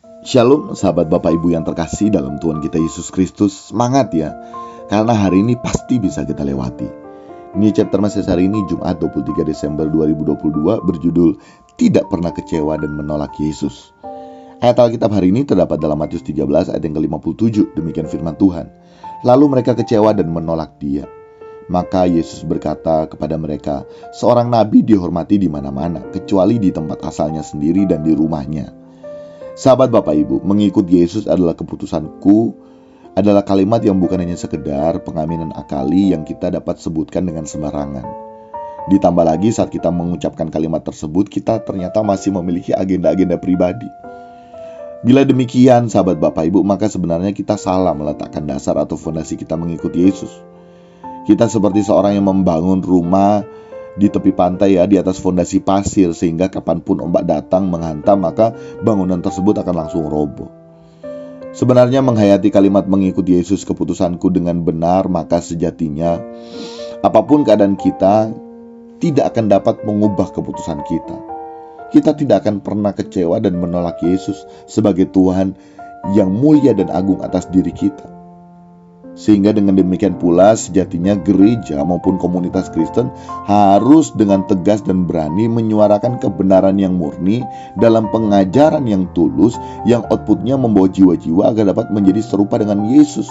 Shalom sahabat Bapak Ibu yang terkasih dalam Tuhan kita Yesus Kristus. Semangat ya, karena hari ini pasti bisa kita lewati. Ini chapter Mesias hari ini Jumat 23 Desember 2022 berjudul Tidak Pernah Kecewa dan Menolak Yesus. Ayat Alkitab hari ini terdapat dalam Matius 13 ayat yang ke-57. Demikian firman Tuhan. Lalu mereka kecewa dan menolak Dia. Maka Yesus berkata kepada mereka, seorang nabi dihormati di mana-mana, kecuali di tempat asalnya sendiri dan di rumahnya. Sahabat Bapak Ibu, mengikut Yesus adalah keputusanku, adalah kalimat yang bukan hanya sekedar pengaminan akali yang kita dapat sebutkan dengan sembarangan. Ditambah lagi saat kita mengucapkan kalimat tersebut, kita ternyata masih memiliki agenda-agenda pribadi. Bila demikian sahabat Bapak Ibu, maka sebenarnya kita salah meletakkan dasar atau fondasi kita mengikut Yesus. Kita seperti seorang yang membangun rumah di tepi pantai ya, di atas fondasi pasir, sehingga kapanpun ombak datang menghantam, maka bangunan tersebut akan langsung roboh. Sebenarnya menghayati kalimat mengikut Yesus keputusanku dengan benar, maka sejatinya apapun keadaan kita tidak akan dapat mengubah keputusan kita. Kita tidak akan pernah kecewa dan menolak Yesus sebagai Tuhan yang mulia dan agung atas diri kita. Sehingga dengan demikian pula sejatinya gereja maupun komunitas Kristen harus dengan tegas dan berani menyuarakan kebenaran yang murni dalam pengajaran yang tulus, yang outputnya membawa jiwa-jiwa agar dapat menjadi serupa dengan Yesus.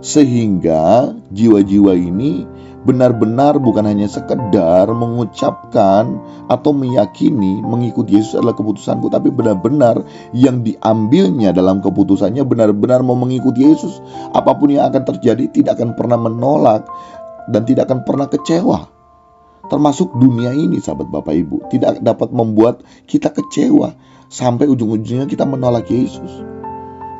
Sehingga jiwa-jiwa ini benar-benar bukan hanya sekedar mengucapkan atau meyakini mengikuti Yesus adalah keputusanku, tapi benar-benar yang diambilnya dalam keputusannya benar-benar mau mengikuti Yesus. Apapun yang akan terjadi tidak akan pernah menolak dan tidak akan pernah kecewa. Termasuk dunia ini sahabat Bapak Ibu, tidak dapat membuat kita kecewa sampai ujung-ujungnya kita menolak Yesus.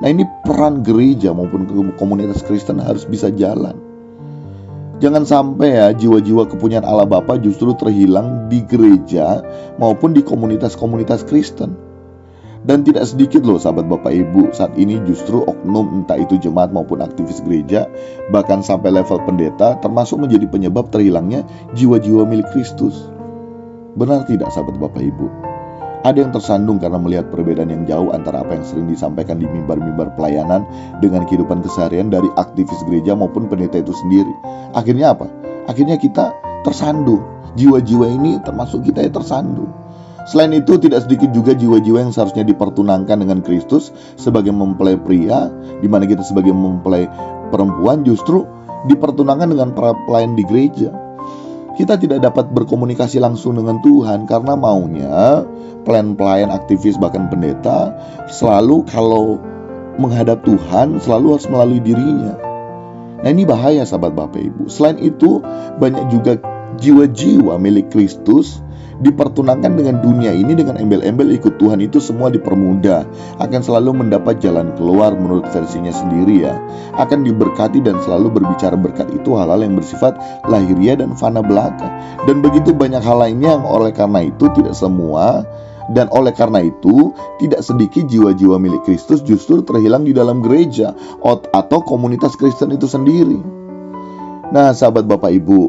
Nah, ini peran gereja maupun komunitas Kristen harus bisa jalan. Jangan sampai ya jiwa-jiwa kepunyaan Allah Bapa justru terhilang di gereja maupun di komunitas-komunitas Kristen. Dan tidak sedikit loh sahabat Bapak Ibu, saat ini justru oknum entah itu jemaat maupun aktivis gereja, bahkan sampai level pendeta, termasuk menjadi penyebab terhilangnya jiwa-jiwa milik Kristus. Benar tidak sahabat Bapak Ibu? Ada yang tersandung karena melihat perbedaan yang jauh antara apa yang sering disampaikan di mimbar-mimbar pelayanan dengan kehidupan keseharian dari aktivis gereja maupun pendeta itu sendiri. Akhirnya apa? Akhirnya kita tersandung. Jiwa-jiwa ini termasuk kita yang tersandung. Selain itu tidak sedikit juga jiwa-jiwa yang seharusnya dipertunangkan dengan Kristus sebagai mempelai pria, di mana kita sebagai mempelai perempuan justru dipertunangkan dengan para pelayan di gereja. Kita tidak dapat berkomunikasi langsung dengan Tuhan karena maunya pelayan-pelayan aktivis bahkan pendeta selalu kalau menghadap Tuhan selalu harus melalui dirinya. Nah, ini bahaya sahabat Bapak Ibu. Selain itu banyak juga jiwa-jiwa milik Kristus dipertunangkan dengan dunia ini dengan embel-embel ikut Tuhan itu semua dipermudah, akan selalu mendapat jalan keluar menurut versinya sendiri ya, akan diberkati dan selalu berbicara berkat itu hal-hal yang bersifat lahiriah dan fana belaka, dan begitu banyak hal lainnya yang oleh karena itu tidak semua dan oleh karena itu tidak sedikit jiwa-jiwa milik Kristus justru terhilang di dalam gereja atau komunitas Kristen itu sendiri. Nah sahabat Bapak Ibu,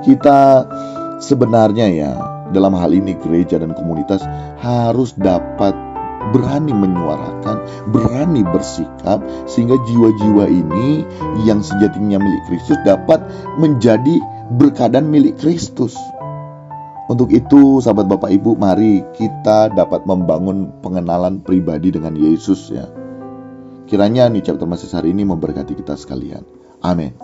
kita sebenarnya ya dalam hal ini gereja dan komunitas harus dapat berani menyuarakan, berani bersikap, sehingga jiwa-jiwa ini yang sejatinya milik Kristus dapat menjadi berkeadaan milik Kristus. Untuk itu sahabat Bapak Ibu, mari kita dapat membangun pengenalan pribadi dengan Yesus ya. Kiranya nih chapter Mesias hari ini memberkati kita sekalian. Amin.